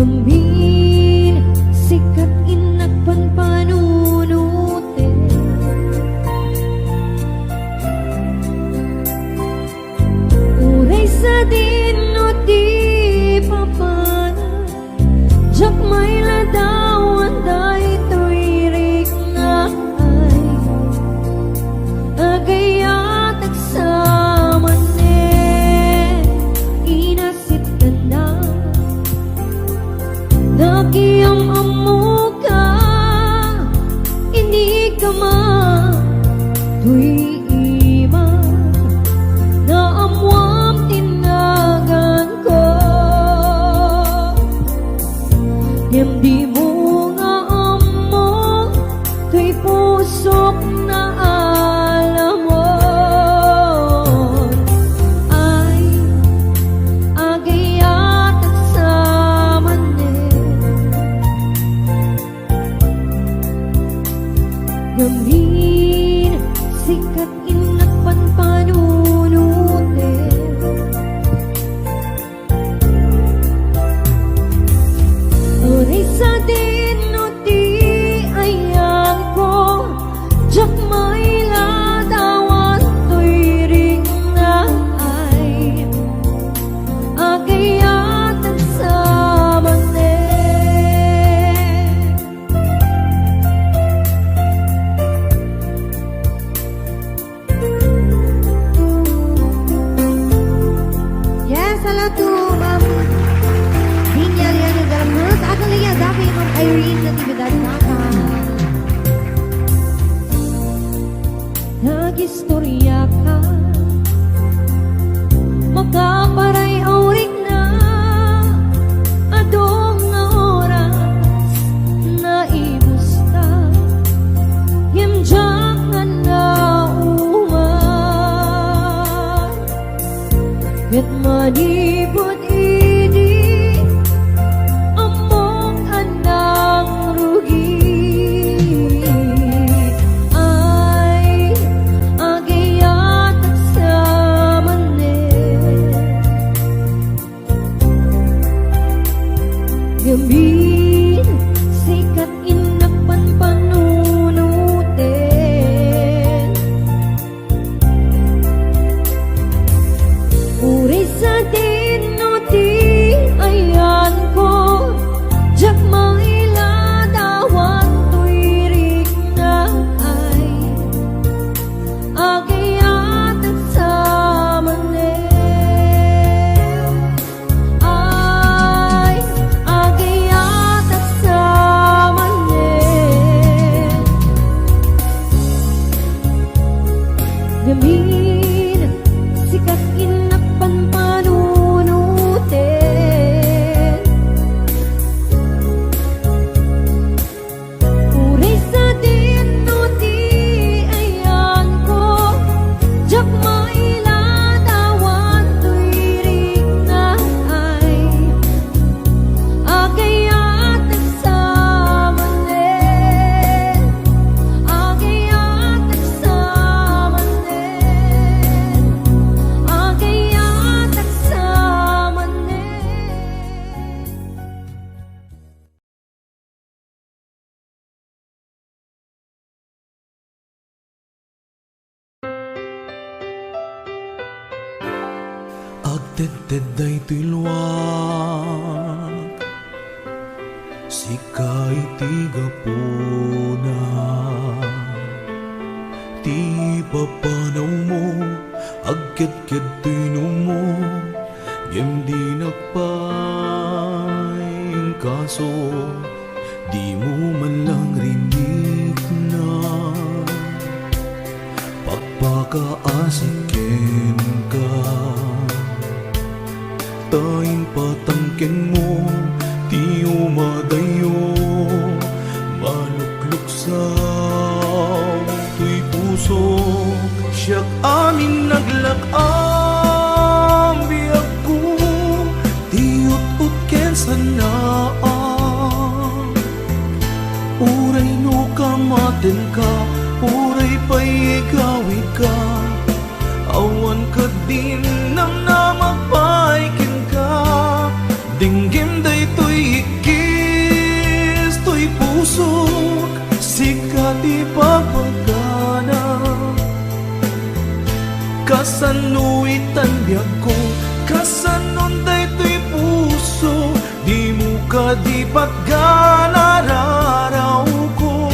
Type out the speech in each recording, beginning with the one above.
Gamin sikat inagpanpanunute uray sa dino di papana jak may ladawan dahi tuwirik na ay agayat agsaman inasit ka na nakiyang amuka hindi ka ma tuwi ima na amwam tinagan ko hindi mo nga amo tuwi pusok na alam mo ay agayat at samanin gamin sikat inagpanpanunute uray sa dino di ayang ko jak may ladawan tuwirik na ay agayat at samanin Yes, hello to Ma'am Dinya Liana Galamnos. Akan liya dami Ma'am Irene Natividad Naka. nagistorya ka makaparay aurik na adong nga oras na imusta himjak nga nauman ket manibod idi among anang rugi ay agayat at samanin gamin sikat inagpanpanunute uray sa dino di ayan ko jak may ladawan tuwirik na ay agayat at samanin ay agayat at samanin gamin sikat inagpanpanunute uray sa dino di ayan ko jak may ladawan tuwirik na ay agayat at samanin agayat at samanin agayat at samanin Agtedted ay tilwag sikay tigapuna ti papanaw mo agket-ket tino mo yem di nagpaing kaso di mo man lang rinig na pagpakaasikin ka tayin patangken mo ti umadayo malukluk sa tuy puso siyak amin naglakam biyag ko ti ut-ut ken sanaan uray no kamaten ka uray pa'y igawid ka awan ka din nang na magpaikin ka dinggim daytoy Kasanu'y tanbyag ko, kasanon daytoy puso, di mo ka di pagganararaw ko.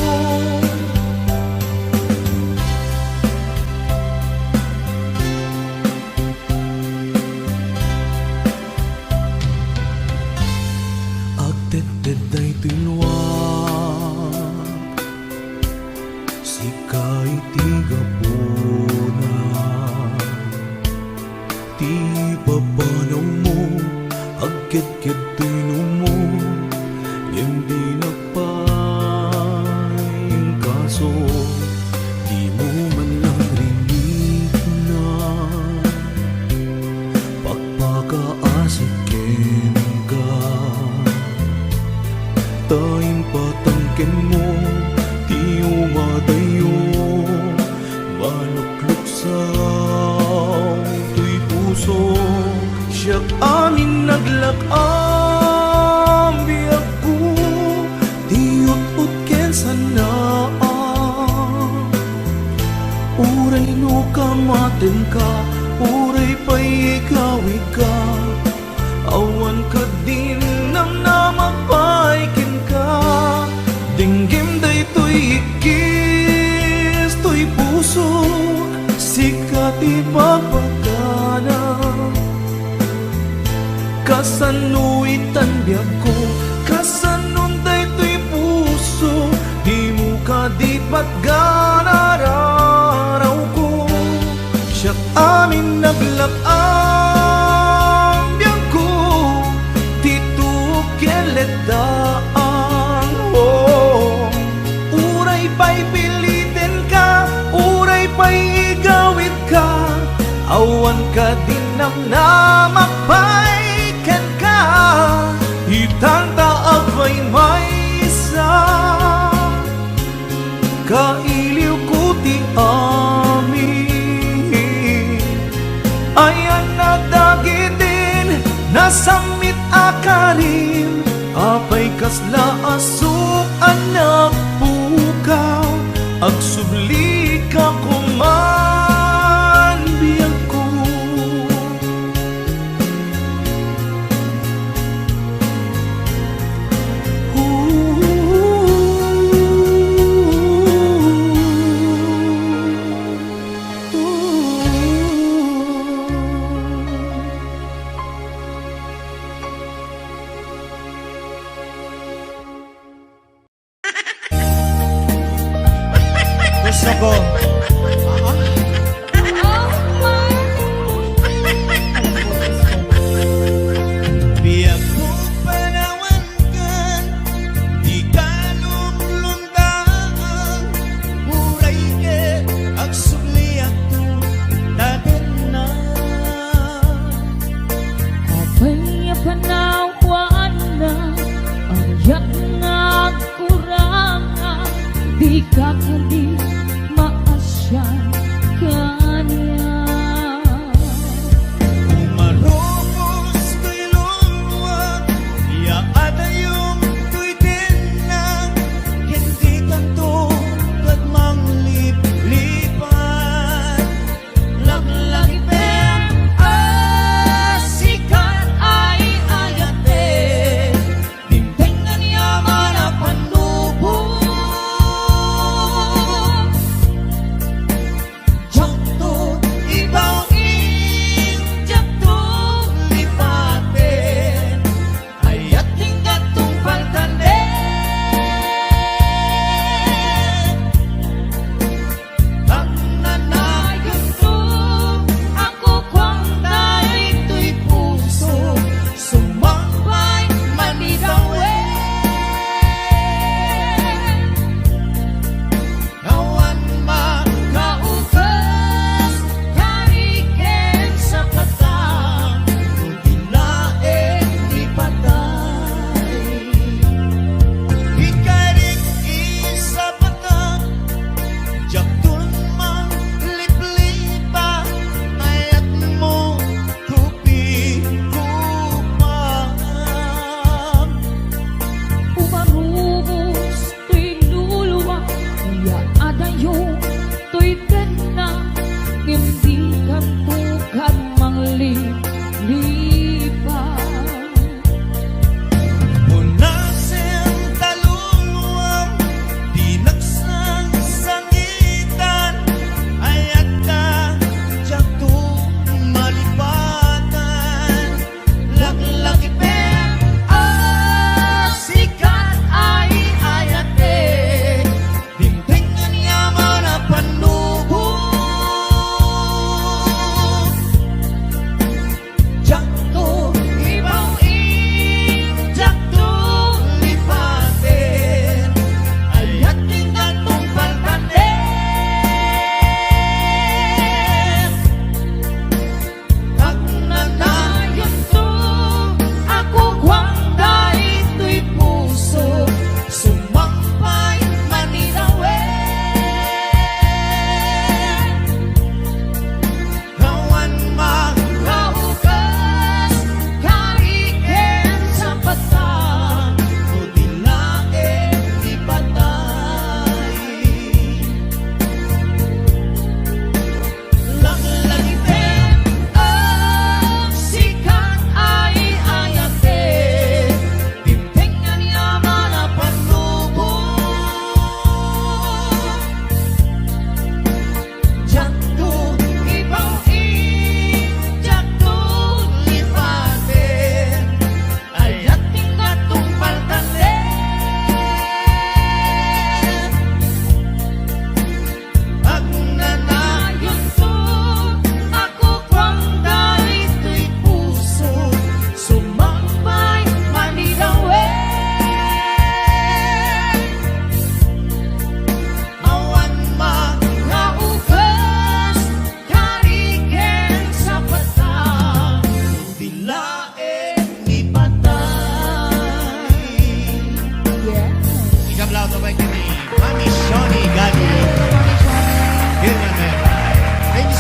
Agdeded daytoy luwag, sikay tigapuna. Ti papanaw mo, agkit-kit tino mo, hindi nagpahing kaso, di mo man lang rinig na pagpakaasikin ka. Tayong patangkin mo, di umadayo, maluklok sa tuy puso. Siyak amin naglakam, biyak ko, di ut-ut ken sana. Uray no kamaten ka, uray pa'y ikawi ka, awan ka din nam na mapaikin ka. Dinggim daytoy ikis, to'y puso, sikat ipapagana. Kasanu'y tanbyag ko, kasanon daytoy puso, di mo ka di pagganararaw ko. Siyak amin naglakam, biyang ko, tituk keletaan. Oh, uray pa'y pilitin ka, uray pa'y igawid ka, awan ka din nam na mapaiken ka. Itanta agvay may isa, kailiw ko ti amin. Ayan na dagitin, nasamit akarim, apay kasla asuk anak bukaw, agsubli ka kuman biyag ko. Gusto ko biyak mo panawangan, di ka lumlundaan, uray ke agsubliak to dagan na. Apay panawaan na, ayak na kurangan, di ka kali maasya kanya. Umarupos ko'y luwag, yaada yung ko'y dinang, hindi kanto kadmang lipat. Laglagi pen, asikan ay ayate, dimpengan yaman ang panubong.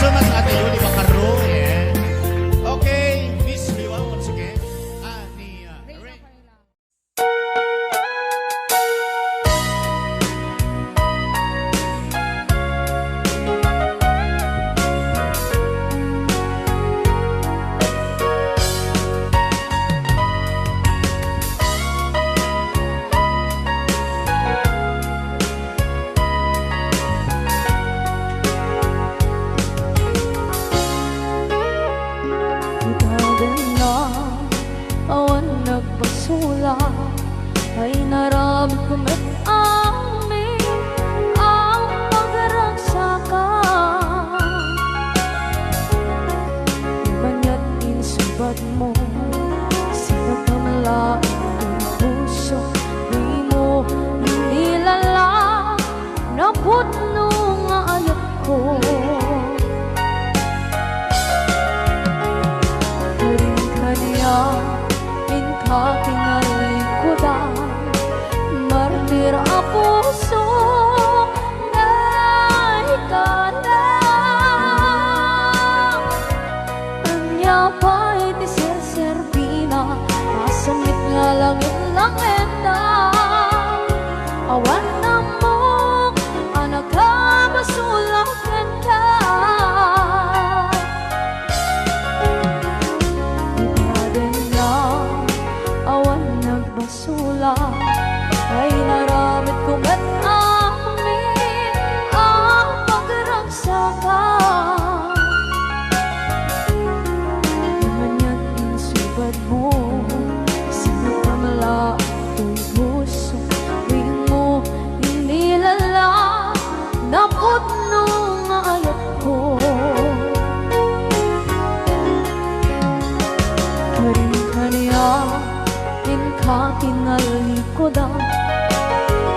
so much, Ate Yuli Bacaro. Yeah. Okay, Miss Liwa, once again. Ni Ray. Itagan na awan nagbasula ay naramit ko met amin ang pagragsakan. Banya't insubat mo sinagkamalain ang puso, di mo nilala na putno nga ayat ko. Inka kinalikudan, martir a puso na ikalang. Anya pa'y ti Serbina, masamit nga langit lang endang. Awan na mo, anak ka basulak ka. Basula ay naramit ko met amin ang pagragsakan. Namanyan insubad mo sinagkamala ko'y puso, di mo inilala na putno nga ayat ko. Karin-kaniya inka kinalikodan,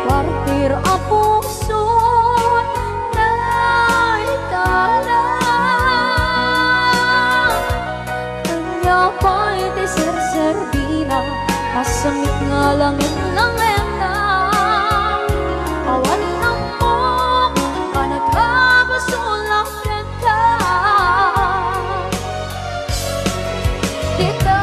partir a puso na ikalang. Kanya pa'y ti Serbina, masamit nga langit lang endang. Awan na mo, panagkabasulak ka. Dita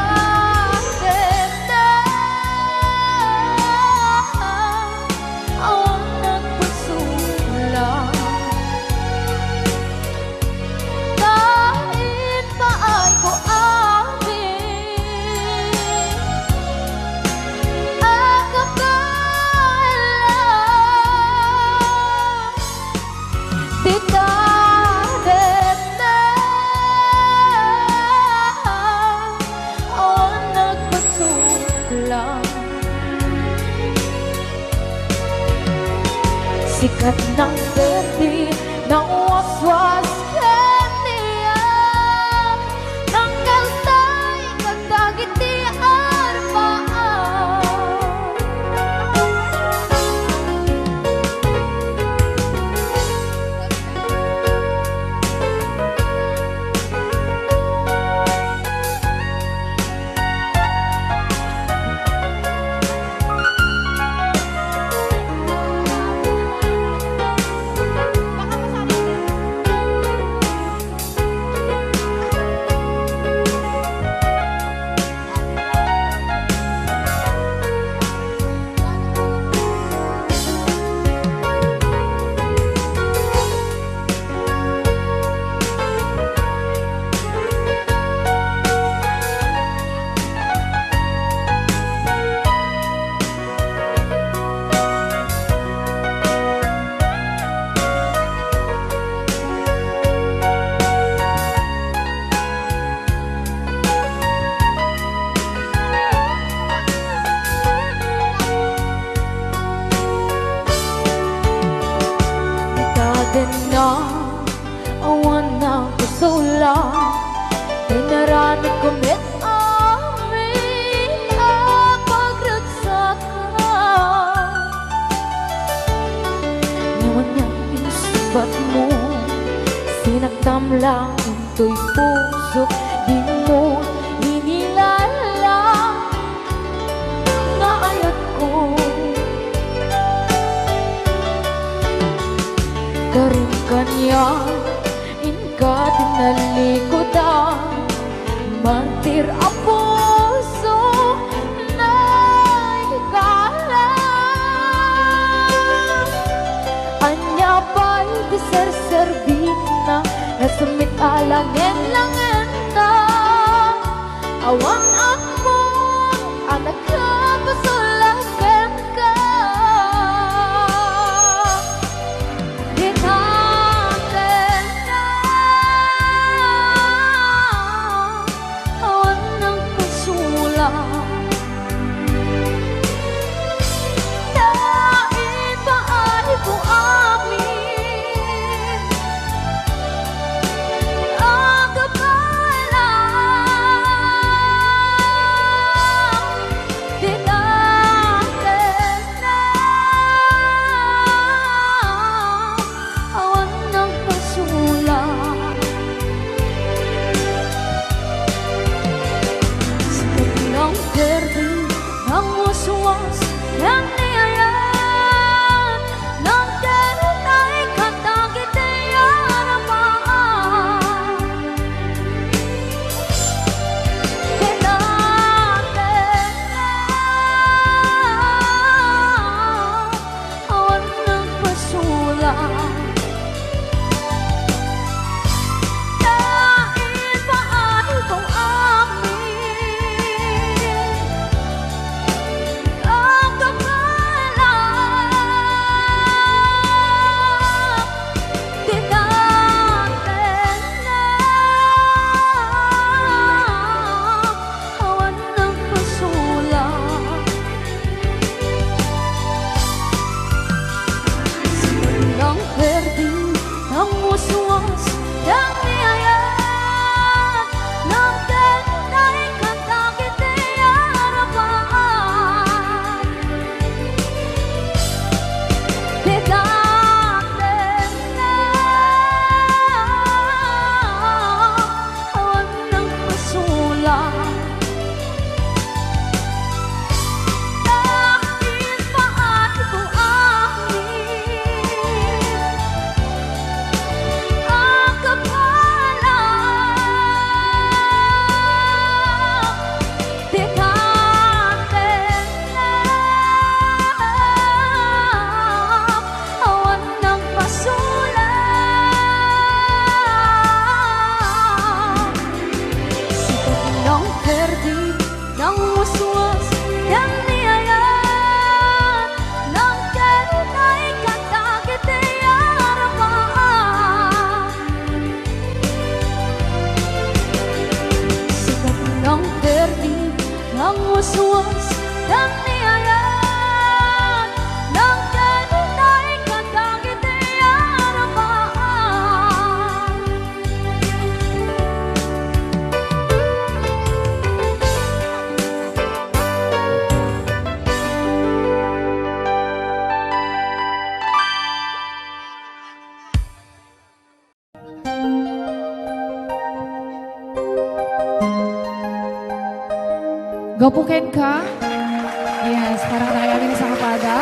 sikat ng berde ng waswas kaniya, ng kaltay kagdagit di arbaan. Na awan na kusula, inaramit ko met amin ang pagragsakan. Ngayon niya insubat mo, sinagtam lang ito'y puso, di mo inilala na ayat ko. Karin kanya inka nalikodan, mantir ang puso na ikalang. Anya ba'y di serserbi na nasumit alangin langin na awan ako ang nakapasulakan ka. Di natin na awan ng kasulat na iba ay buamin ang kapalang. Di natin na awan ng kasulat sa ng berde ng waswas ng niyayan ng darat ay katagit ay aramaan. Di natin na awan ng kasulat na iba ay buamin ang kapalang. Di natin na awan ng kasulat ng berde ng waswas ng niyayan ng darat ay katagit ay aramaan. Di natin na awan ng kasulat dahil pa ay buamin ang kapalang. Di natin na awan ng kasulat sa ng berde ng waswas ng niyayan ng darat ay katagit ay aramaan. Sikat ng berde ng waswas ng niyayan ng darat ay katagit ay aramaan. Gapukin ka? Yes, parang nakayami na sa kapada.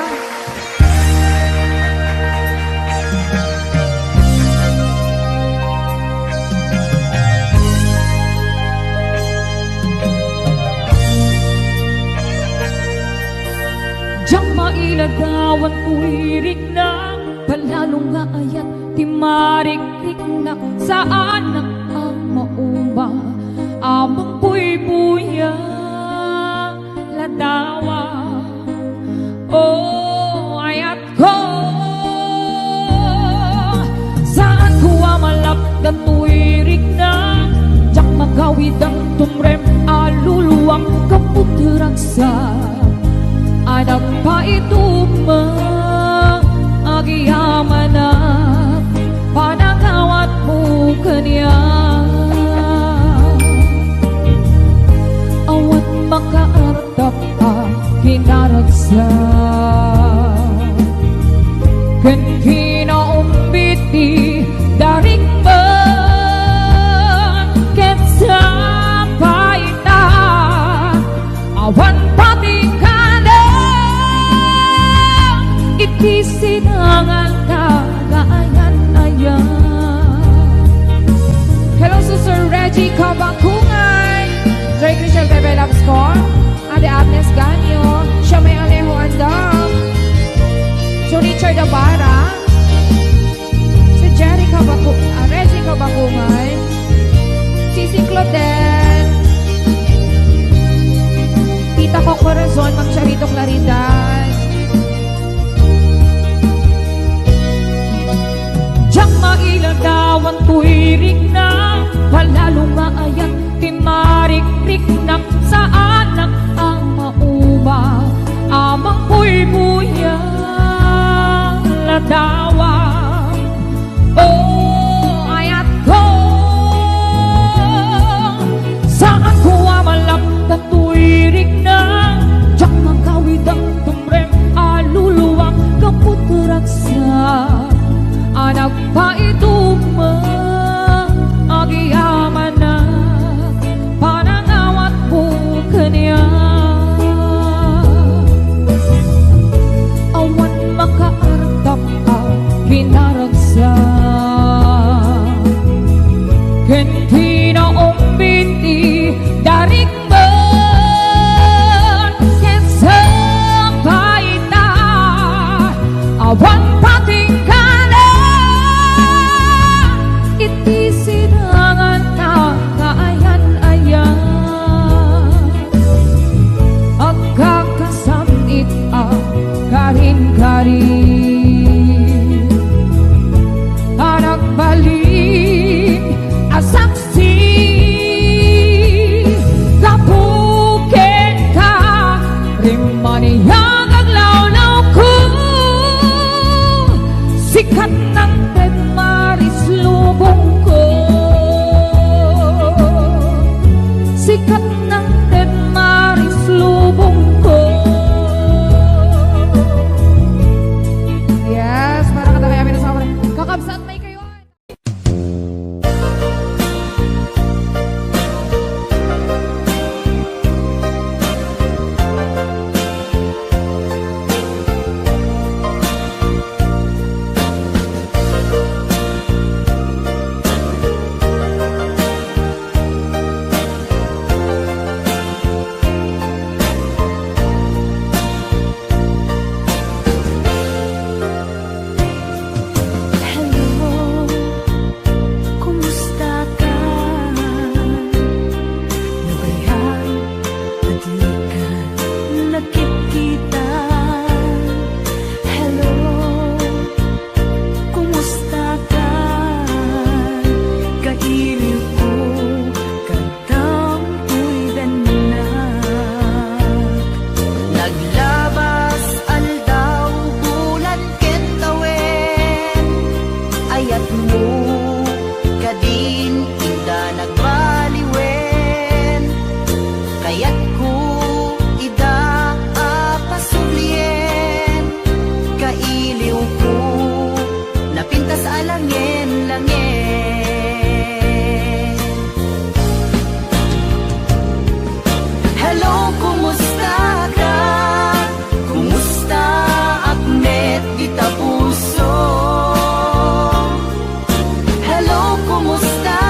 Diyang mailagawan uirik na palalo nga ayat timarikrik na sa anak ang maumba amang puy-puya ladawa oh ayat ko saan ko amalapdan tuirik na jak magawid ang tumrem aluluwang kaputuraksa anak pa ito magiyaman na panagawat mo kanya awat makaartap ka kinaragsa Kabangkungan, Joy Crisel Bebe Loves ko, Ate Agnes Ganyo, siya may Alejo Andam, si Richard Abara, si Jerry Reggie Kabangkungan, si Claudel, Tita ko Corazon, Mang Charito Claridad, Diyak mailan daw ang tuwirik na palalo maayat timarik-rik na sa anak ang mauba amang puy-puya ladawa oh ayat ko saan ko amalap na tuwirik na diyak magkawid ang tumrem aluluwang kaputuraksa anak pa ito magiyaman na panangawat po kanya awan makaartap ang pinaragsa kendi na umbiti daring man kesang baita awan pating iti sinangan na kaayan-ayan agkakasamit ang karin-karin nagbalik asaksi kapukin ka rimaniyang aglawlaw ko sikat ng Maris lubong ko sikat ng Ted Maris lubong ko yes, parang kata kaya pinasama kakabsat may kayo Hello, kumusta?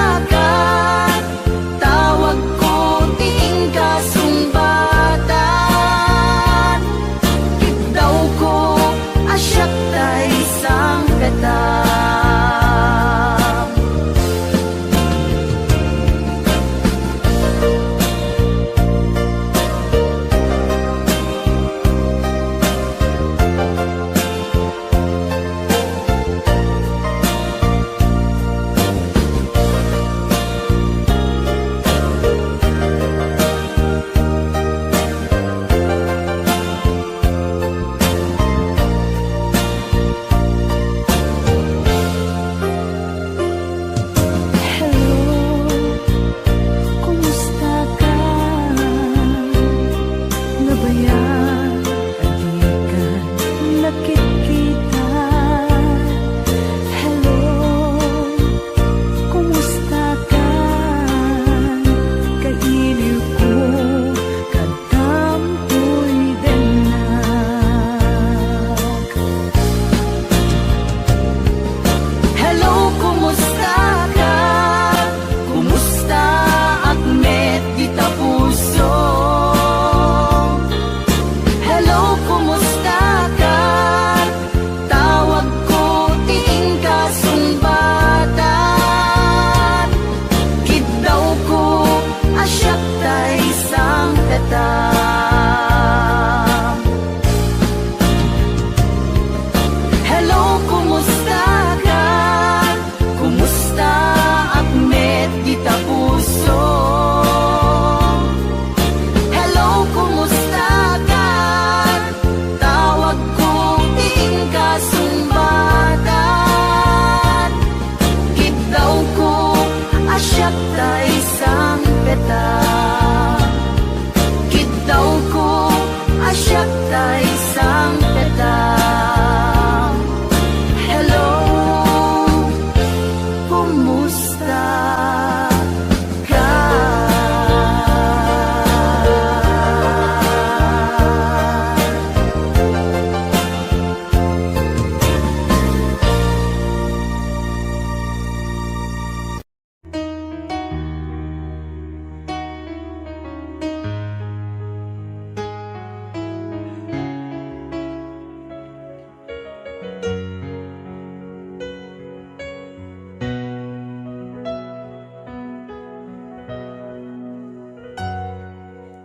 asyak ta isang petang. Kitaw ko asyak ta isang petang. Hello, kumusta ka?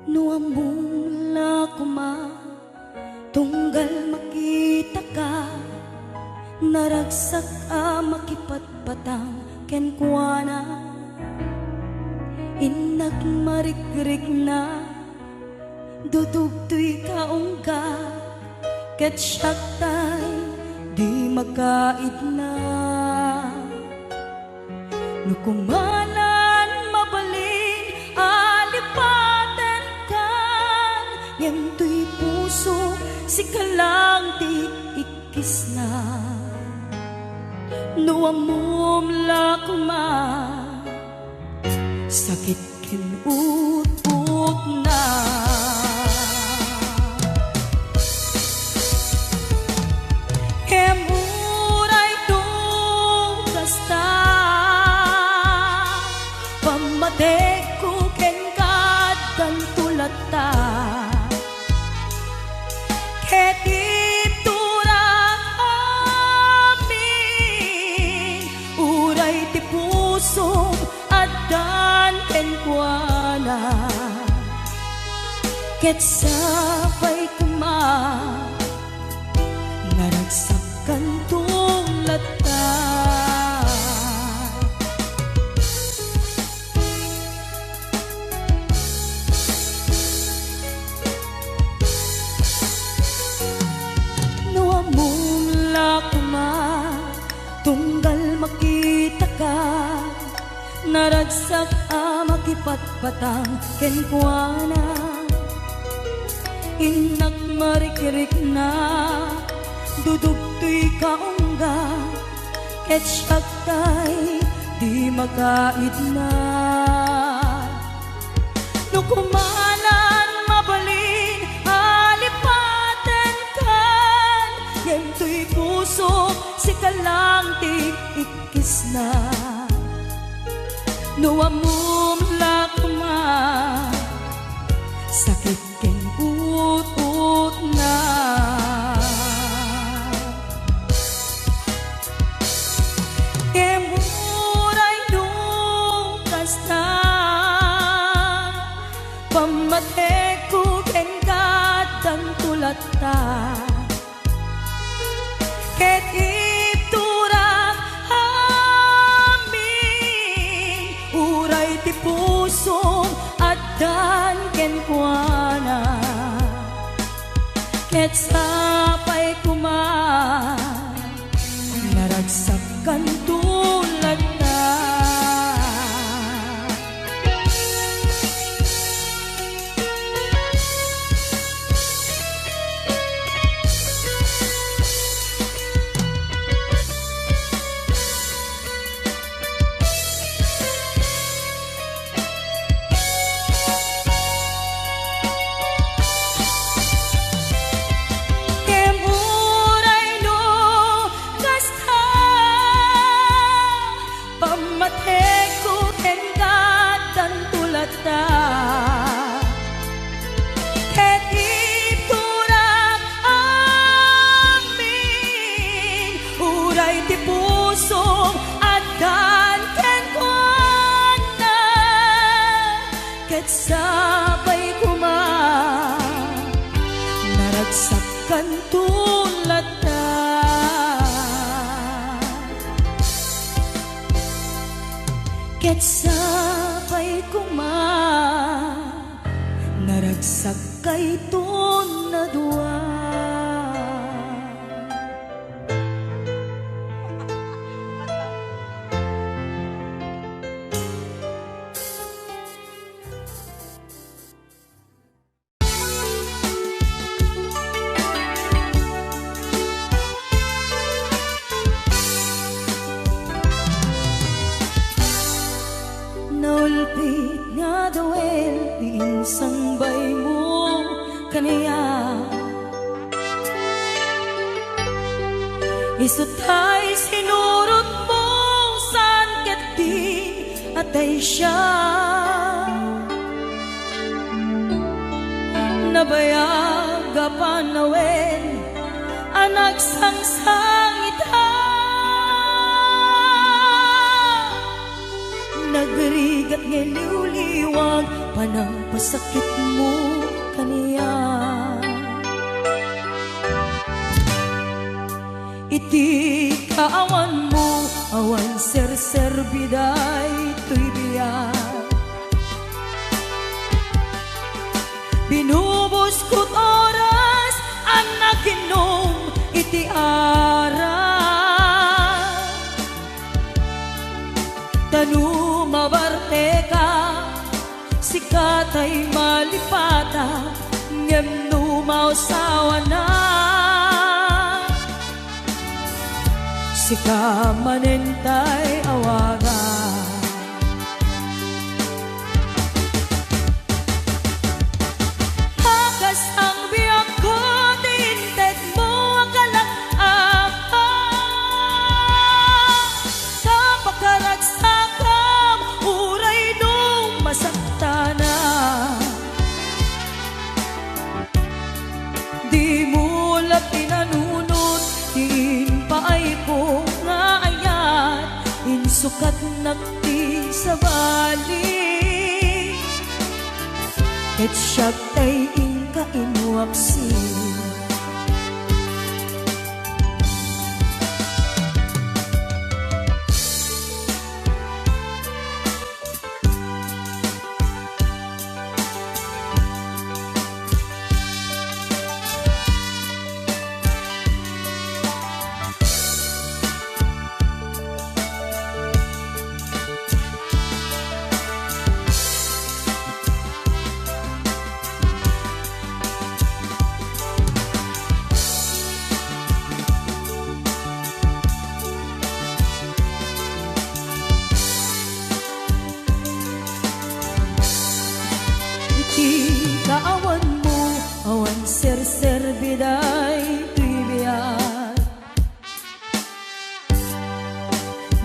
Nuamong lakuma, tunggal makita ka, naragsak a makipatpatang kenkwana. Inak marikrik na, dudugtoy kaungga, ket syaktay di makait na. Nukumanan mabalin, alipaten kan, yento'y puso, si kalang di ikis na. Nuamom lakuma, sakit kinut-ut na. Kemuray dong kasta, pamatek ko kengkad kan tulata. Ketitura amin, uray ti puso adan kenkwana. Ket sabay kuma, naragsakan tulata. Nuamong lakuma, tunggal makita ka, naragsak a makipatpatang kenkwana. Inak marikrik na, dudugtoy kaungga, ket syaktay di makait na. Nukumanan mabalin, alipaten kan, yento'y puso, si kalang ti ikis na. Nuamom lakuma, sakit keng ut-ut na. Kemuray nung kasta, pamatek ko kengkad ang tulata. Ket iturak amin, uray ti puso adan kenkwana. Ket sapay kuma, naragsakan tulata. Kemuray no kasta, pamatek ko kengkad ang tulata. Ket iturak amin, uray ti puso adan kenkwana. Ket sabay kuma, naragsakan tulata. Ket sabay kuma, naragsak kay tunadwa. Naulpit nga dawel Insambay mo kaniya Isutay sinurot mo San katin atay siya Nabayaga panawen Anak sangsangita Nagrigat ngeliw-liwag Panang pasakit mo kaniya Iti kaawan mo Awan ser-ser biday Tuy biyak Binubos ko't oras Anak inom iti ara Tanu mabarte ka Sikatay malipata Ngem numausawa na Sika manentay awaga Hagas ang biyak ko Tinted mo akalang apa Kapagkaragsakam Uray nung masaktana Di mo lang pinanunod Diin paay ko nga ayat Insukat nagti sa bali Ket siya tay inka inuaksi Kaawan mo, awan ser-ser biday tuibiyat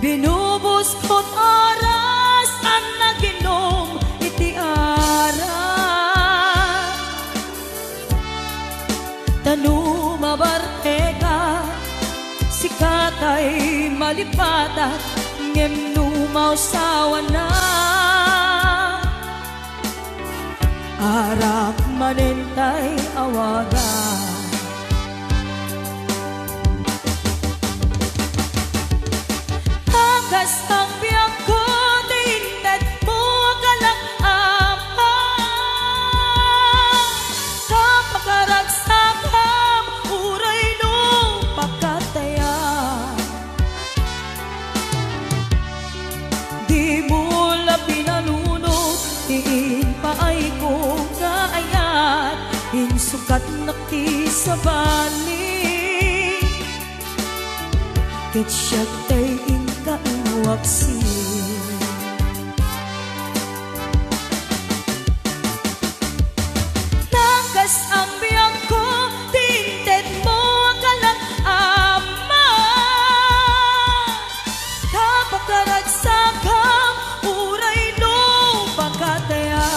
Binubos ko't oras ang naginom iti ara Tanu mabarte ka, sikatay malipatat Ngem numausawa na Arak manentay awaga Hagas ang biyak ko Tinted mo akalang apa Kapagkaragsakam Uray nung pagkataya Di mo lang pinanunod Diin paay ko nga ayat Insukat nakti sa bali Ket siya tay inka inuaksi Nagas ang biyak ko Tinted mo akalang ama Kapagkaragsakam Uray no pagkataya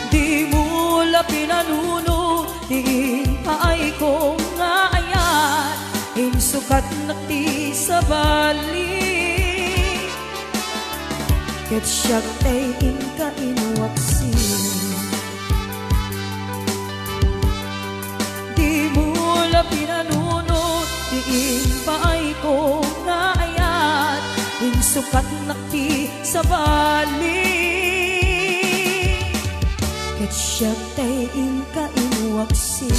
Di mo la pinanunod Diin paay ko nga ayat Insukat nakti sa bali Ket siya tay inka inuaksi Di mo la pinanunod Diin paay ko nga ayat Insukat nakti sa bali Ket siya tay inka inuaksi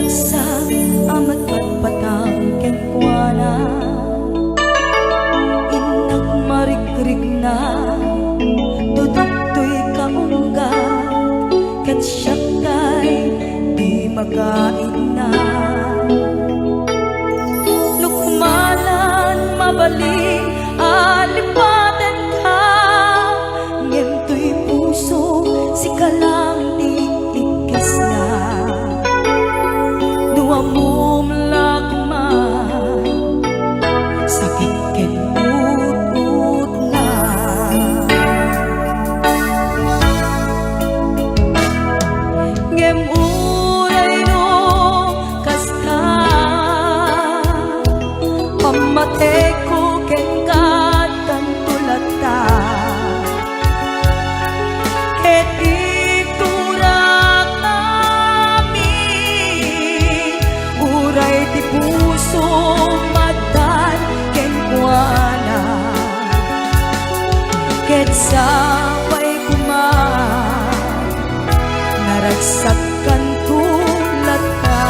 naragsak amat patpatang kenkwana inak marikrig na tudok to'y kaunggat ket siyak kay di makain na lukmalan mabalin alipaten ka ngem to'y puso si kalang ikikis na duamum lakma sakit ken ut na ngem uray no kasta pamate ko ken katan tulata ket iturak kami uray ti puso matan ken kuana ket sabay kuman naragsak kan tulata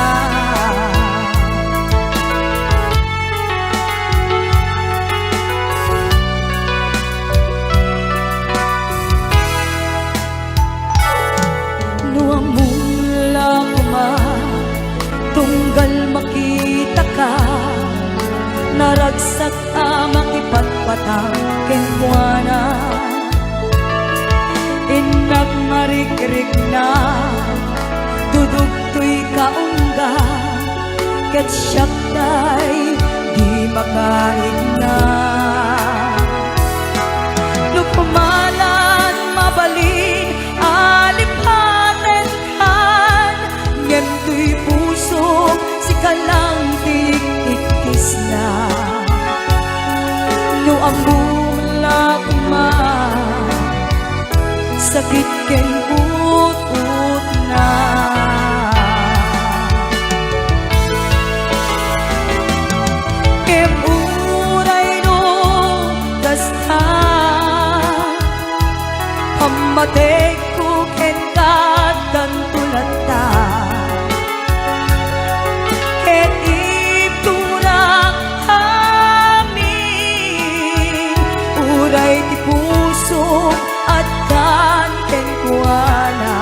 nuamula kuma tunggal makita ka naragsak makipagpatang kenkwana inak marikrik na duduk to'y kaungga ket siyak tay di makain na lupamalan mabalin alipaten kan ngem to'y puso si kalang ikikis na no amula kuma sakit ken ut na kem uray no kasta pamate ko ken katan tulata ket iturak kami uray ti puso at kan ken kuana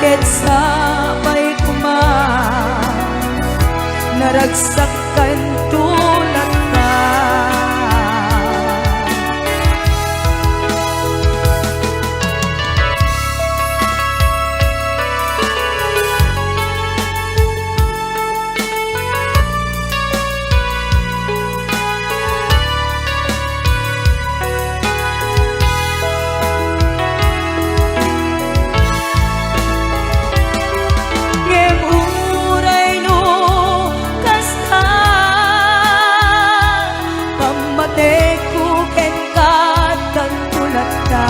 ket sabay kuman naragsak kan tulata ngem uray no kasta pamate ko ken katan tulata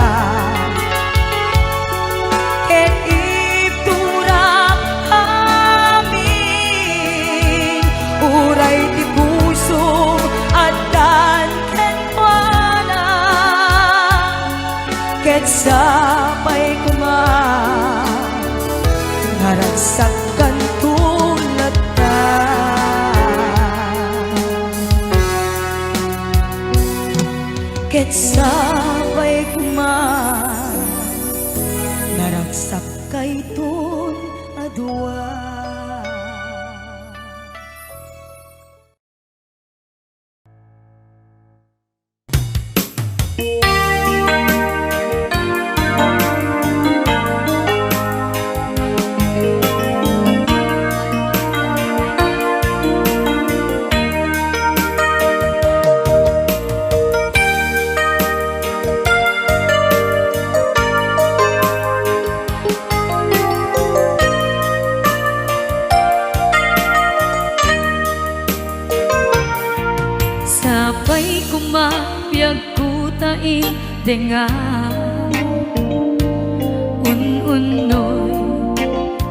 ket iturak amin uray ti puso addan ken kuana ket sabay kuman naragsak kan tulata ket sabay kuman naragsak kay tun adwa. Sabay kumapyag kutain dengar un-unoy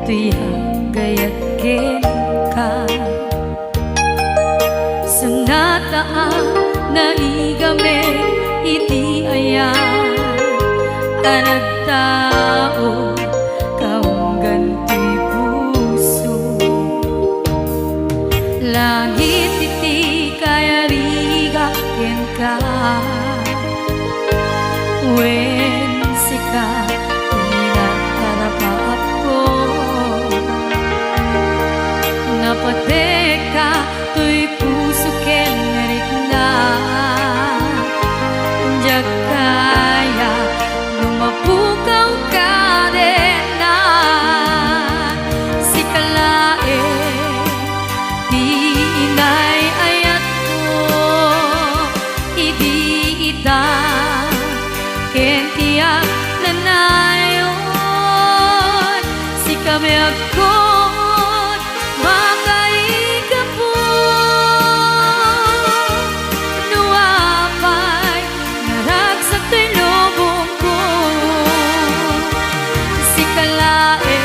tuyang gayat ken ka sanataan na igame iti ayan anagtao kaunggan ti puso langit iti kayariga ken ka wen sika inakarapap ko napateka tuy puso ken rikna jagkaya lumapukaw ka din na sikalae di inay ayat ko idi ita ken tiyak nanayon si kami agkot makaiga po nuapay naragsak to'y lubong ko si kalae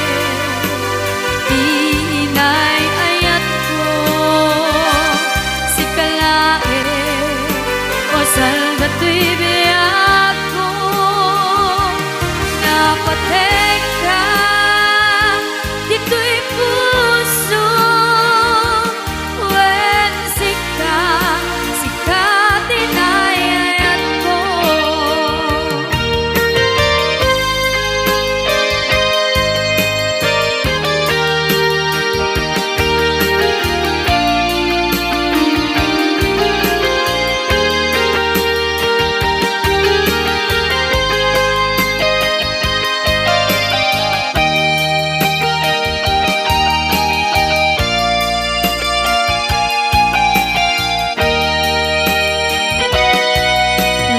di inay ayat ko si kalae o salga to'y biyak ko napateka dito'y puso wen sika tinayayat ko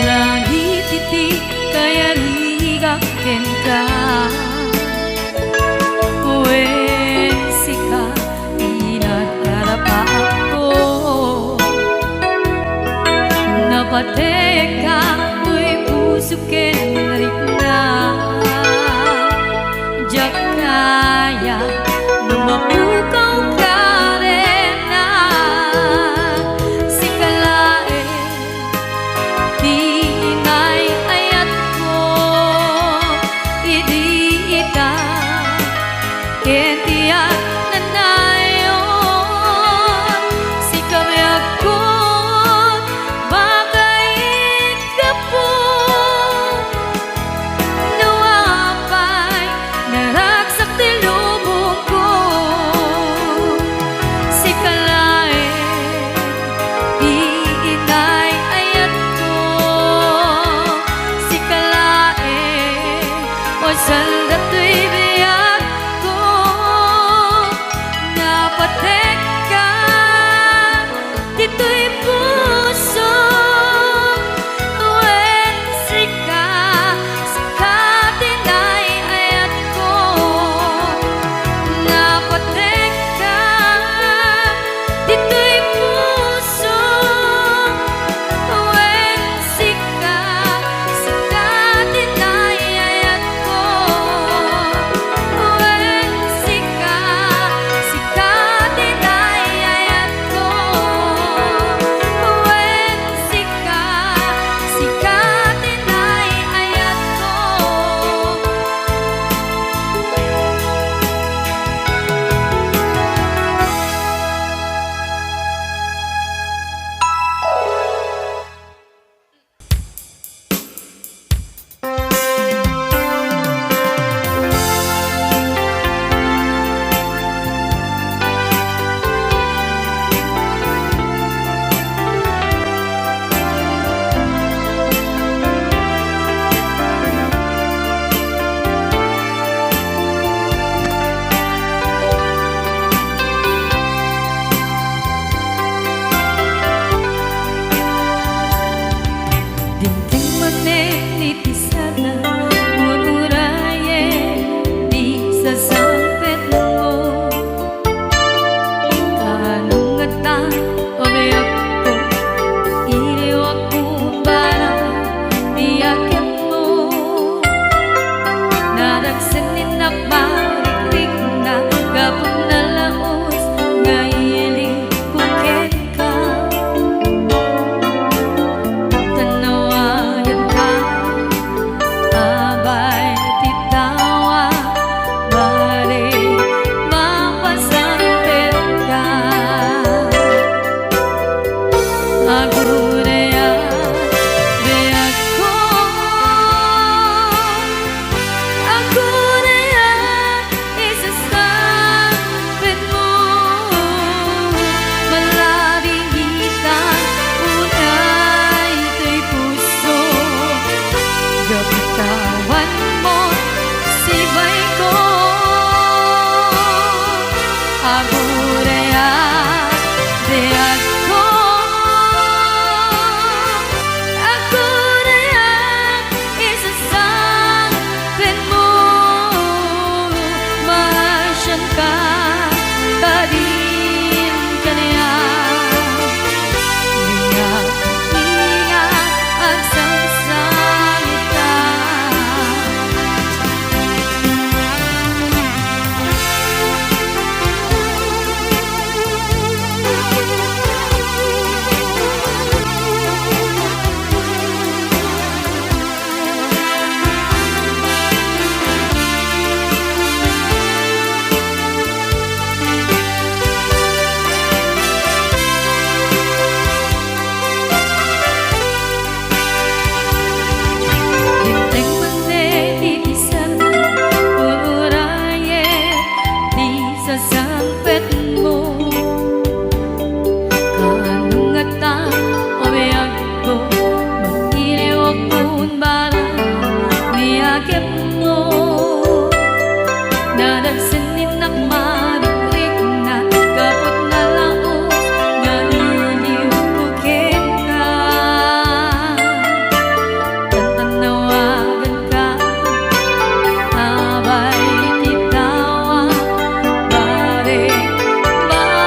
langit iti kayariga ken ka wen sika inakarapap ko napateka tuy puso ken rikna jagkaya lumapukaw ka rin na si kalae di inay ayat ko idi ita ken tiyak nanayon si kami agkot makaiga po nuapay naragsak ti lubong ko si kalae di inay ayat ko si kalae o salda to'y biyak ko napateka dito'y puso wen sika tinayayat ko napateka dito'y puso wen sika tinayayat ko wen sika tinayayat rehat di ako. Ako rehat isasangkin mo, mahasyan ka, kadin ka niya. Ingat ang salsalita. Ginteng magdetisan, uraye di sasampet mo. Kaanungatan o biyag ko, mag-iliwag kun bala niyakip mo. Nadagsanin na mabirik na kapot na laos, ganiliw bukid ka. Tanawagan ka, abay titawa, balik, balik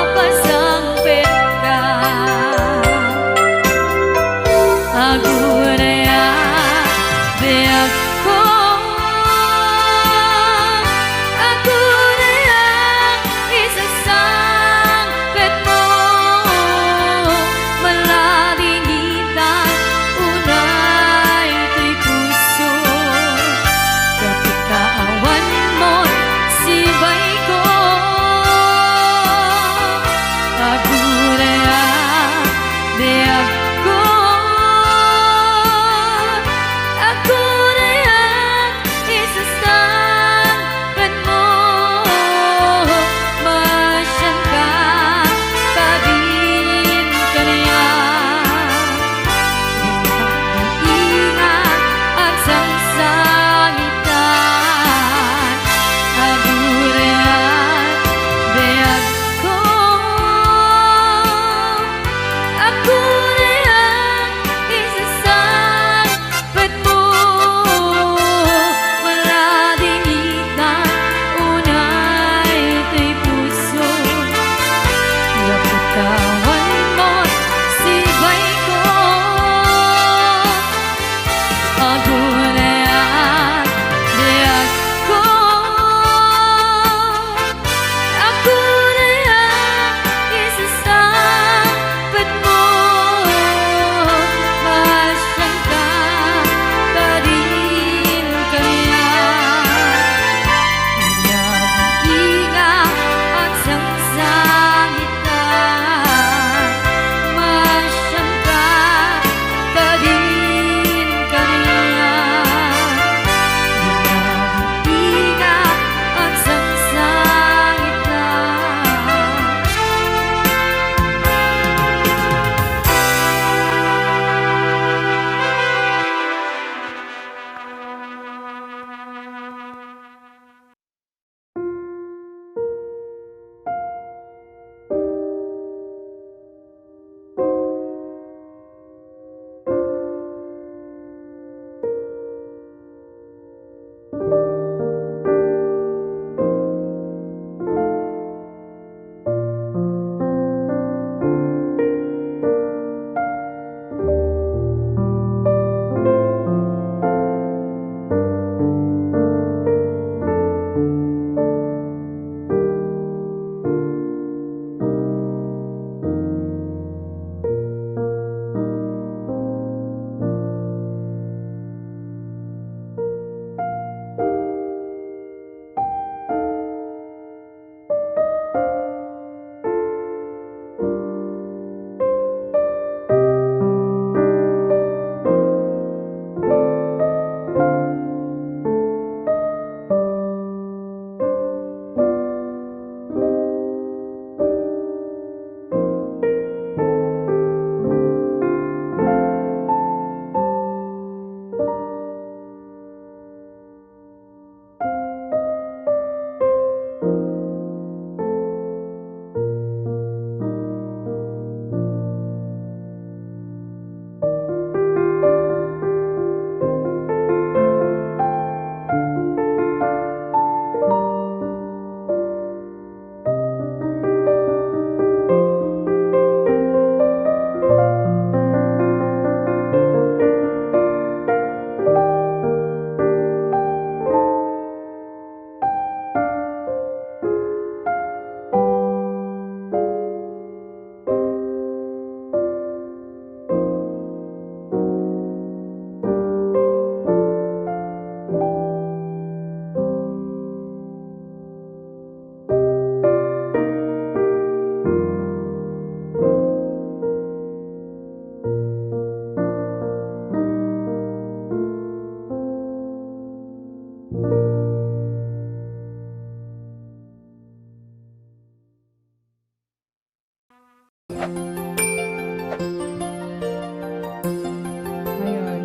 Ayun.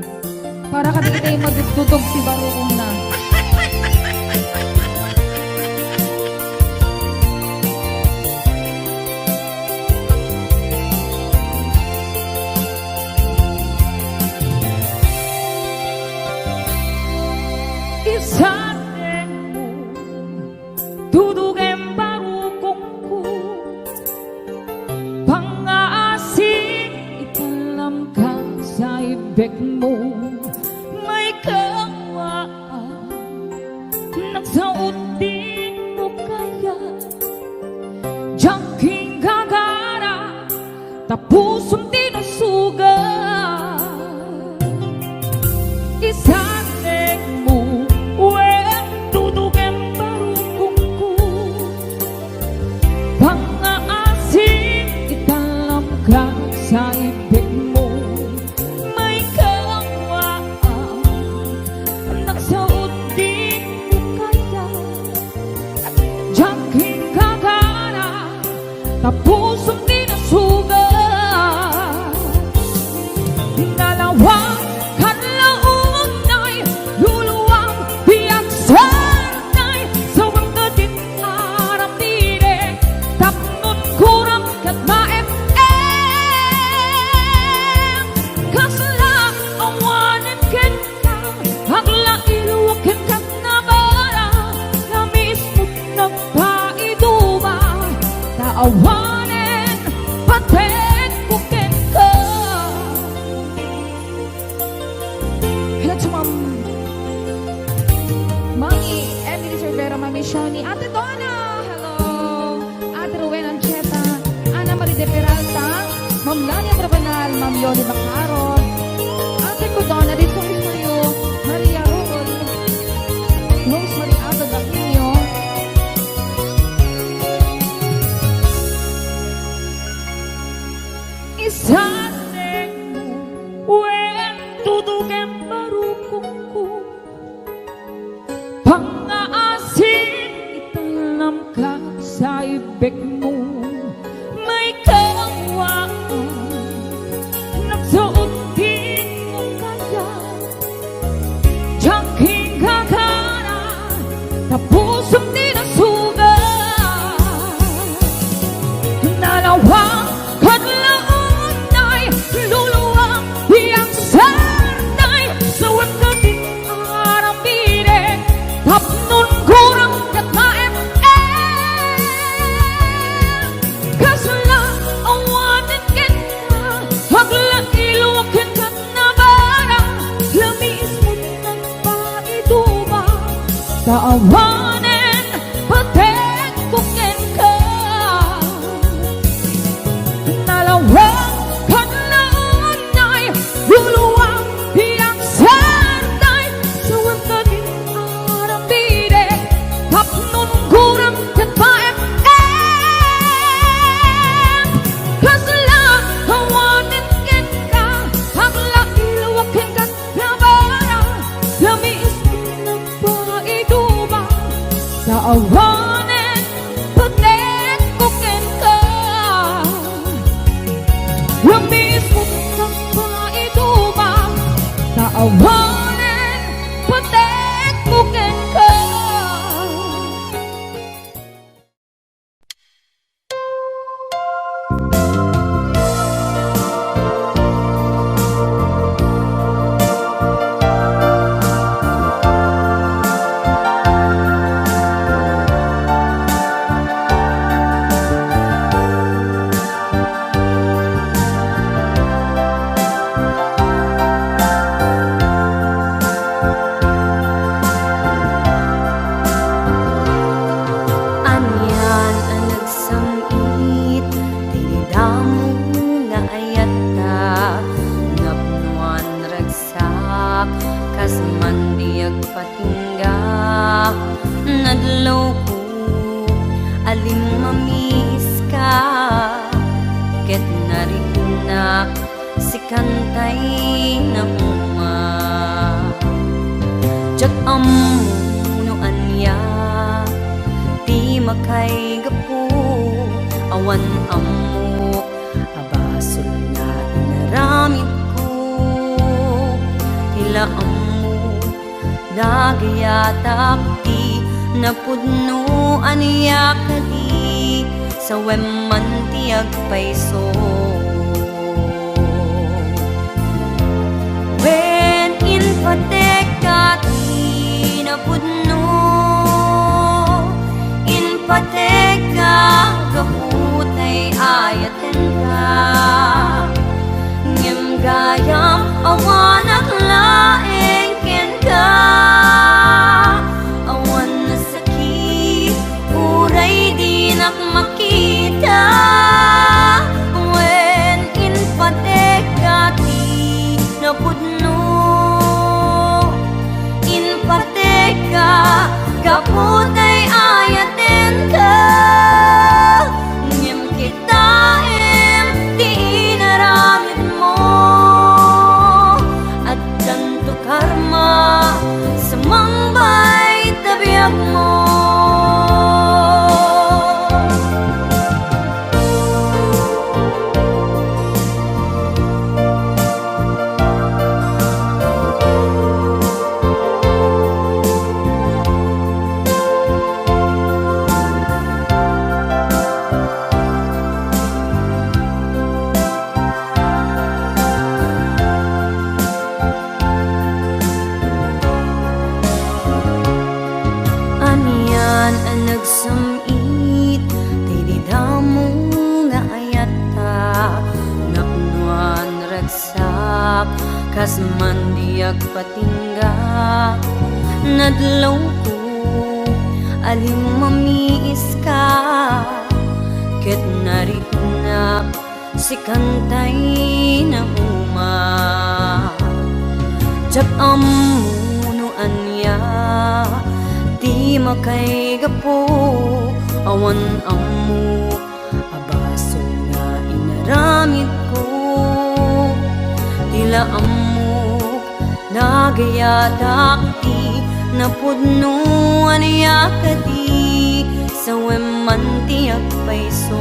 Para ka di tayo magtutog si Baruong na. Isatin mo Dudugin barukongku Pang-aasing italam ka sa ibig mo May kawaan Nagsaot din mo kaya Jangking gagara Tapusong tinusuga Isatin mo Dudugin barukongku Pang-aasing italam ka sa ibig mo May kawaan Nagsaot din mo kaya Jangking gagara Tapusong tinasuga Dalawang kanlaon ay luluwang biyak sanay Sa wangkadit aram dire Tapnon kurang kat maep Kasla awanin ken ka Hagla iluwakin kat nabara Namis mo't nagpaiduma Taawanin paten kukin ka Hello to Mami Emily Cervera, Mami Shoni, Ate Donna, hello. Ate Rowena Ancheta, Ana Marie de Peralta, Ma'am Lania Trabanal, Ma'am Yoli Macaron, Ate ko Donna, dito mismo yung Maria Rubol, Rosemary Ato Daquinio, Isatin mo Wen dudugin barukongku Pang-aasing italam ka sa ibig mo May kawaan Nagsuot din mo kaya Jangking gagara Tapusong tinasuga Dalawang kadlaon ay luluwang iyang sanay Sa wagkadit aram dire Tapnon kurang kat maep Kasla awanin ken ka Hagla iluwakin kat nabara Lamis mo't nagpaiduma Taawanin paten kukin ka Dalawang kanlaon ay luluwang iyang sanay Sa wagkadit aram dire Tapnon kurang kat maep Kasla awanin ken ka Hagla iluwakin kat nabara Lamis nagpaiduma Taawanin paten kukin ka Lamis mo nagpaiduma Taawanin paten kukin ka Anyan ang nagsamit Dinidamo nga ayata Ngapnuan ragsak Kasman diyag patingga Nadlaw ko Alim mamis ka Ket narinak Si kantay na uma Jag amuno anya Di makay gapu Awan amok tila amu dagayatak ti napudno aniya kadi sa wemman ti agpayso. When in pateka ti napudno in pateka gaputay ayaten ka ngem gayam awanak laeng ken ka awan na sakit uray di nak makita. When in pateka ti napudno in pateka kaputay ayaten ka ngem kita di inaramid mo at tanto karma sa mangbay tabiyag mo. Anian ang nagsamit tay di damo nga ayata naknuan ragsak kas mandiag patingga nadlaw ko aling mamiis ka ket narinak si kantay na uma jak amuno anya di makay gapo awan amu abaso nga inaramid ko tila amuk nagayadak ti napudno aniya kadi sa wemman ti agpayso.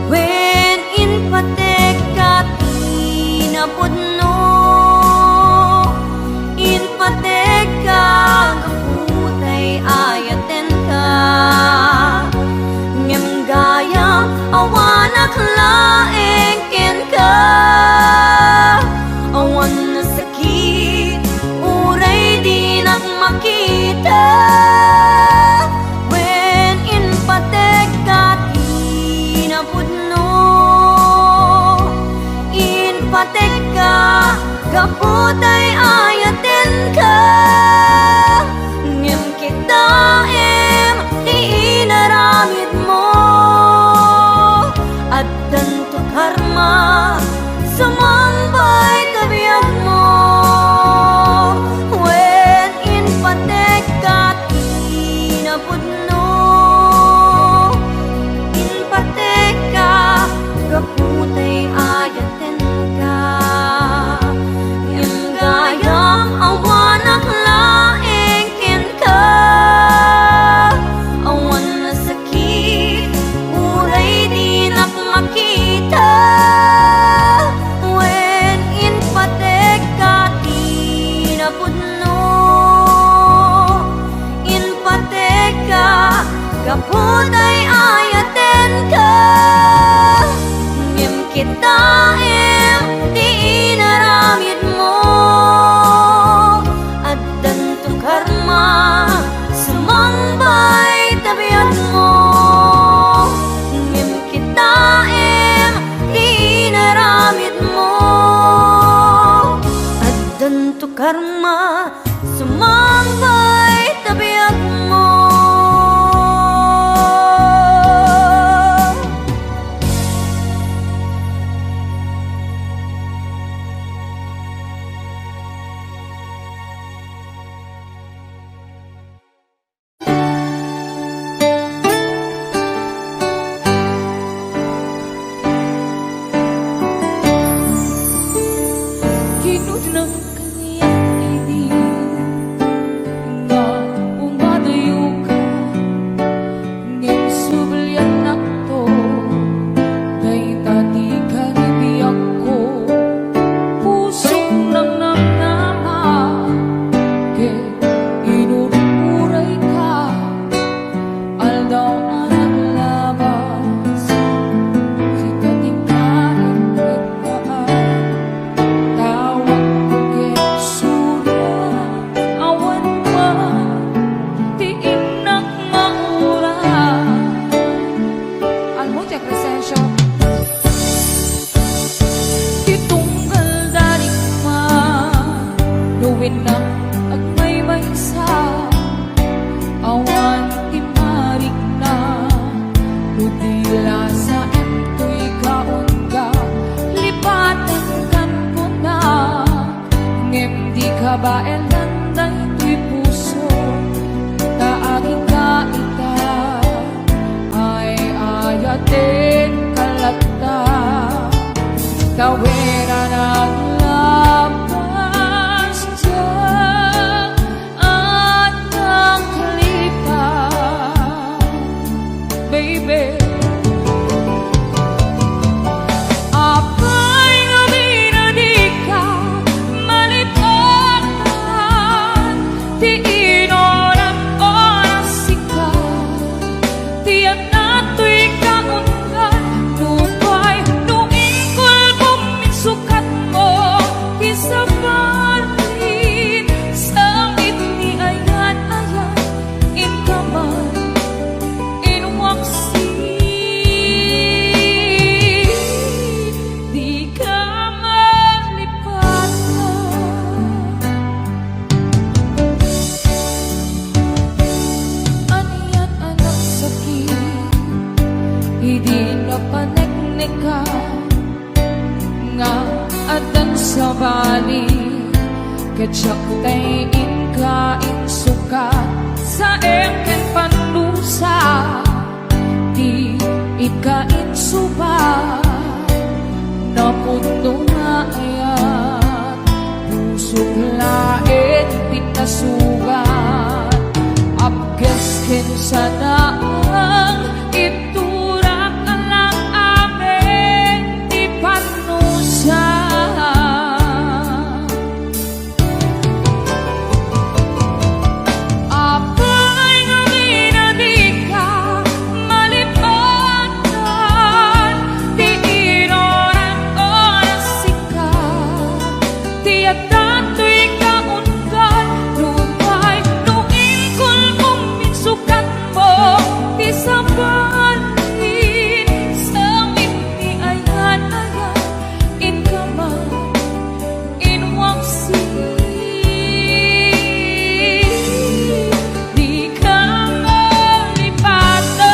When in pateka ti napudno in pateka gaputay ayaten ka ngem gayam awanak laeng ken ka awan na sakit uray di nak makita. daw na naglabas Sikat ikain nagdaan Tawag kay surya Awan man Di inak maura Almutia Crescencio Titunggal dari ma Luwin na at may maysa Awan ti marik na Ludila sa ento'y kaunga Lipatan kan ko na Ngem di ka ba elanday to'y puso Taagi ka ita Ay ayatin kalata Tawera naglabas dyan At nakalipas Baby Apay gabi na di ka malipatan Di inoran oras ikaw Tiyan na to'y kaungan Lupay nuingkol buminsukat mo Isabalin sa itni ayan-ayan Inkaman inwaksi Di ka malipatan Aniyan anak sakit Hindi na panekneka Nga adan sa bali Kadyak tay inkain sukat Sa eken panlusa Di ikain suba Napuno nga ayat Pusok lain pinasugat Abges kinsa na ang iturak alang amin Di panusa Apay gabi na di ka malipatan Di inoran oras ikaw Di atato'y kaungan Lupay nuingkol buminsukat mo Di sabalin sa itni ayan-ayan Inkaman inwaksi Di ka malipatan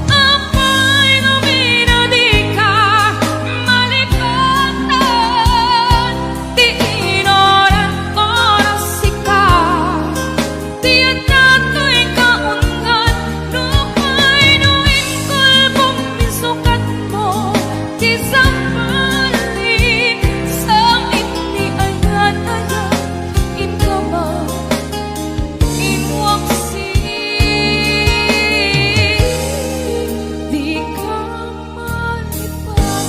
Apay gabi na di ka malipatan Di inoran oras ikaw Di atato'y kaungan Lupay nuingkol buminsukat mo Di sabalin sa itni ayan-ayan Inkaman inwaksi Di ka malipatan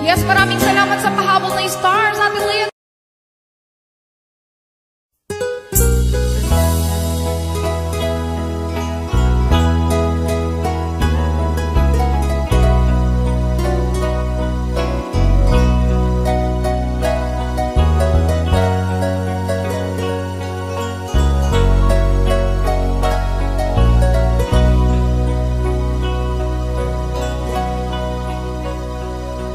Yes, maraming salamat sa pahabol na stars, Ate Leah.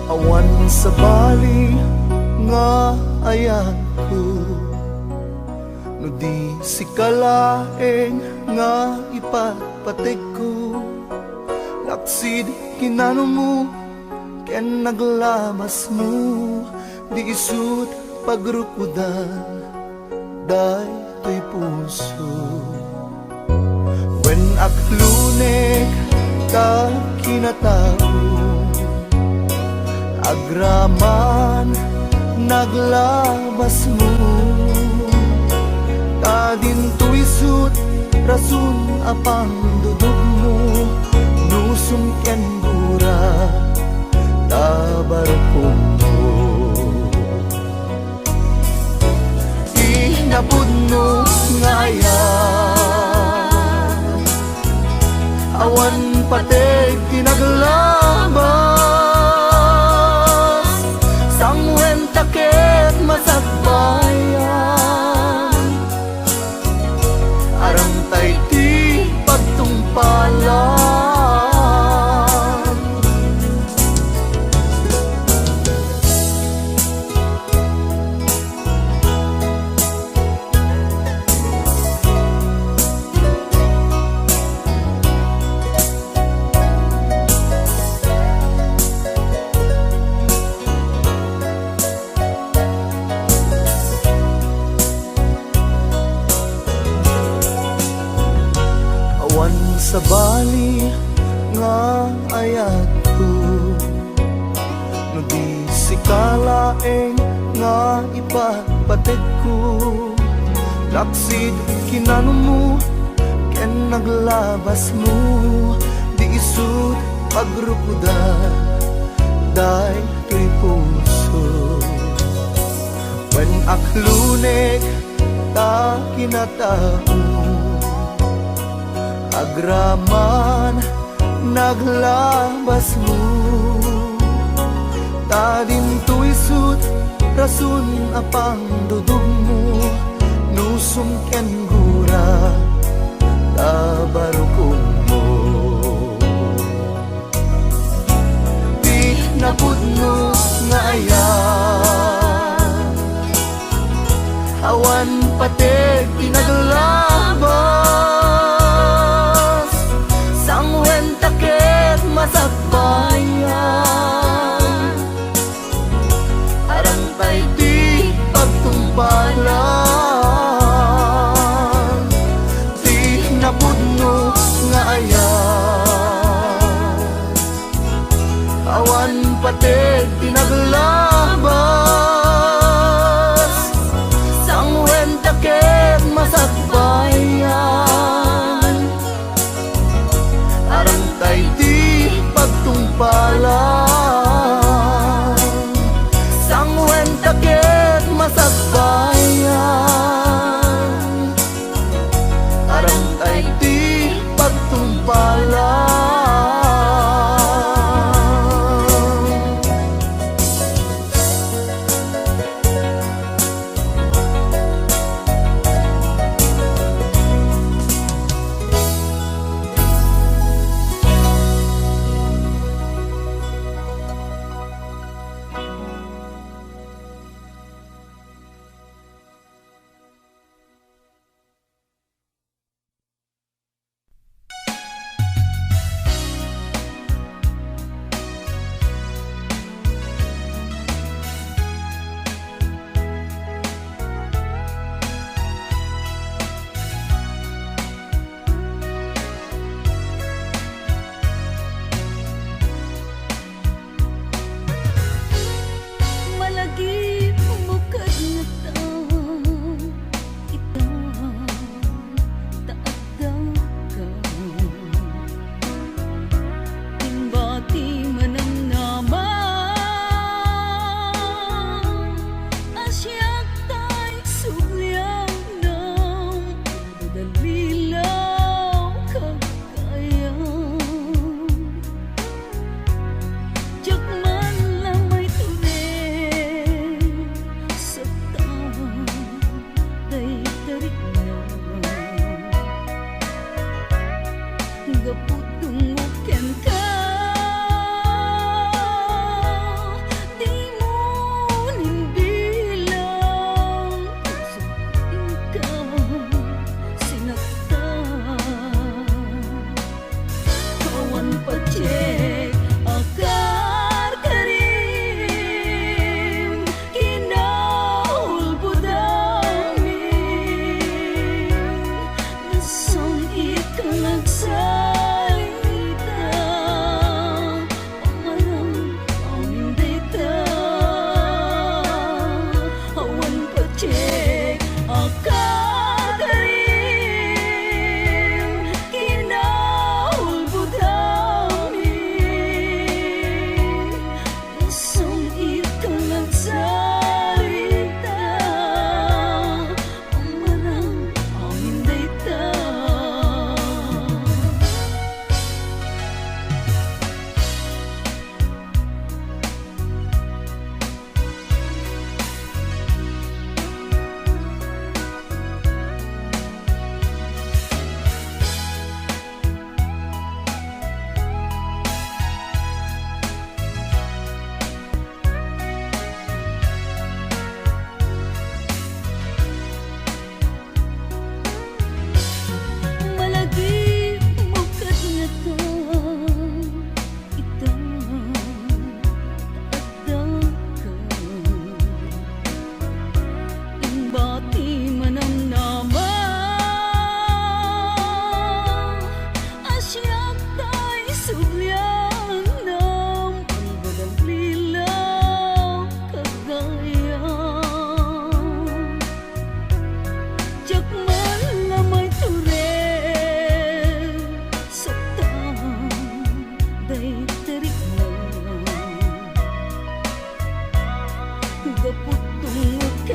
Awan sa bali nga ayan ko No di si kalaeng nga ipatpatig ko Laksid kinano mo ken naglamas mo Di isut pagrukudan day to'y puso When aklunek ka kinatao Agraman naglabas mo Kadin tuisut rasun apang dudog mo Nusum ken bura tabar mo sa bali nga ayat ko, no di sikalaeng nga ipagpatid ko, laksid kinano mo ken naglabas mo, di isud pagrukuda day kay puso. When aklunek ta kinatao, agraman naglabas mo, tadim tu isut rasun apang dudog mo, nusum ken gura tabarukong mo. Di napudno nga ayan, awan pated pinaglabas, sangwen taket masakbayan, arang tay di pagtumpalan. Di napudno nga ayan, awan pated pinaglabas, sangwen taket masakbayan, arang tay di pag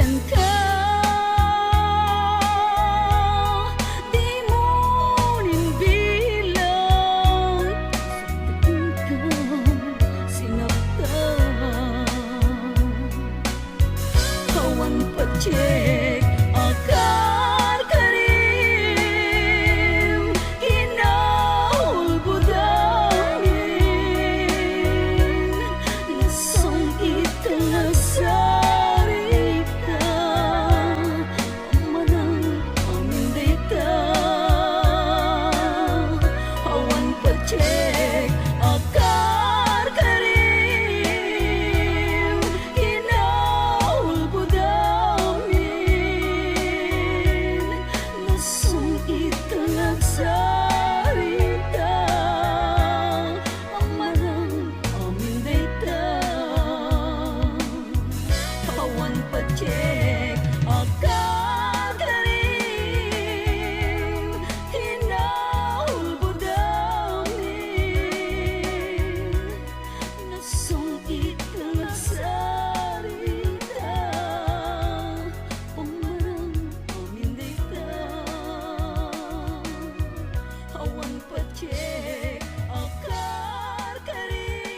ken ka di mo nin bilang ikaw sinaktan kawan pacek akar karim kinahulbudamin nasong itang sarita amarang amindita awan pacek akar karim kinahulbudamin nasong itang sarita amarang amindita awan pacek akar karim kinahulbudamin nasong itang sarita amarang amindita awan pacek akar karim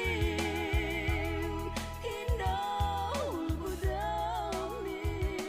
kinahulbudamin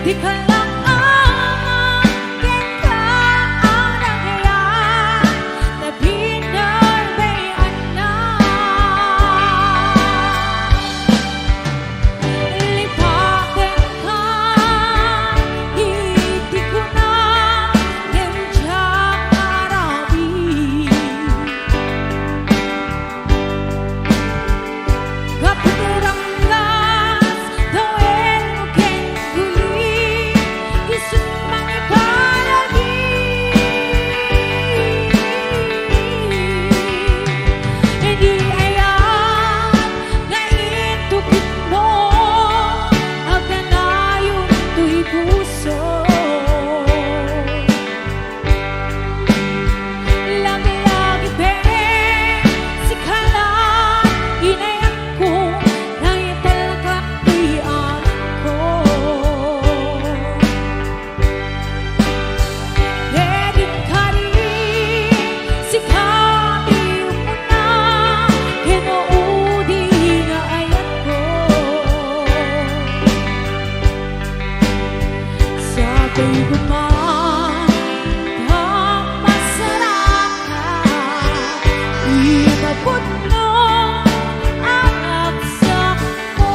di ka lang ang aking kaanagayan na binarbayan na. Lipatin ka, hindi ko na nandiyan marami. Kapag gas, gawin mo keng huli, isip mang ipalagi. Hindi ayan na itupin mo, haganayon to'y puso. Lagi-lagi si kalan, inayak ko, dahil talagang tiyan ko. Pwede ka rin, sikatin mo na, kinuudi na ayan ko. Sabay gumang ang masarap ka, inabot mo ang aksak mo.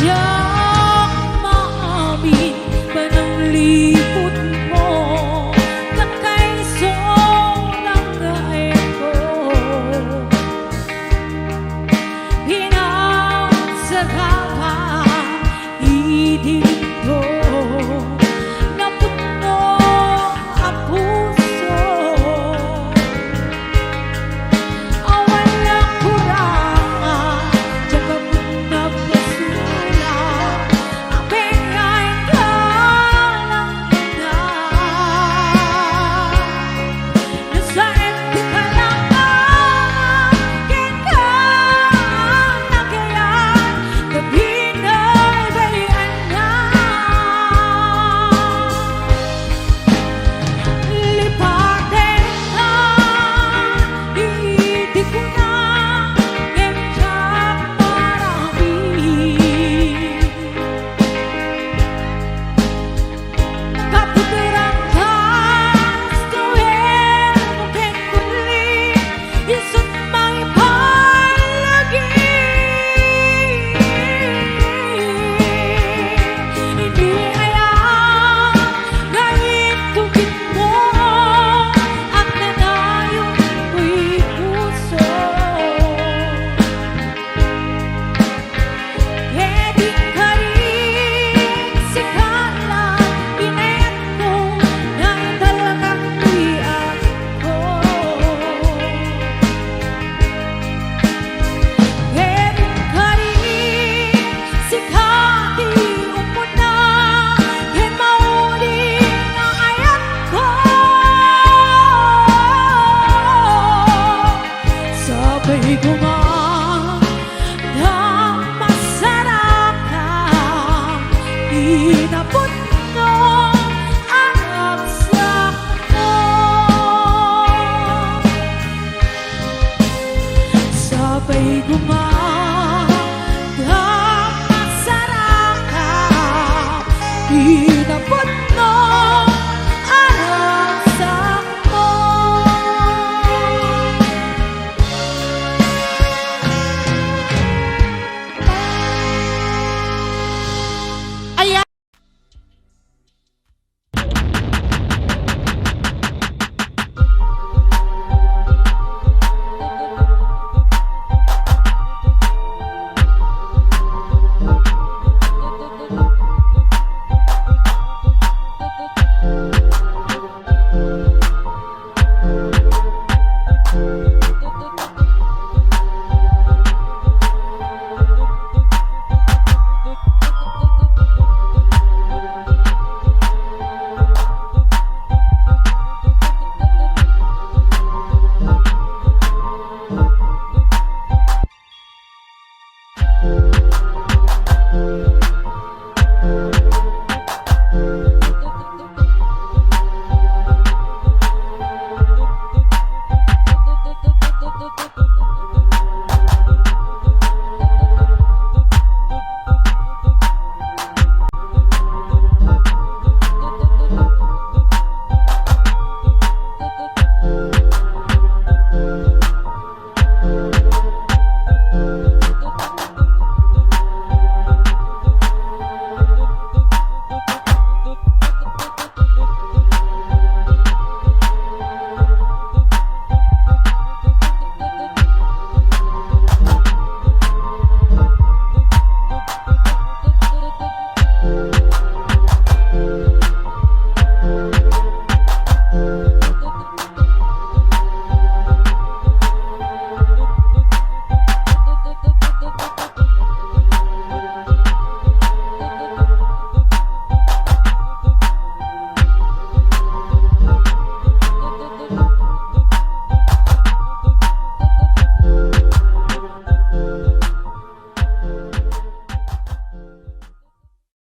Diyak maamin ba ng lipot mo, kakaisong ng gae ko? Pinagsaka ka, idito, napuno ang puso. Walang kurangan, tsaka mo nagpasula, ang pengay ka lang na. Nasa ente ka lang ang aking kaanagayan na binarbayan na. Lipatin ka, hindi ko na nandiyan marami. Kaputirang gas, gawin mo keng huli, isip mang ipalagi. Hindi ayan na itupin mo, at nanayon ko'y puso. Pwede ka rin, sikalan, inayak ko, dahil talagang tiyan ko. Pwede ka rin, sikatin mo na, yan mauli na ayan ko. Sabay gumang ng masarap ka, inabot mo ang aksak mo. Sabay gumang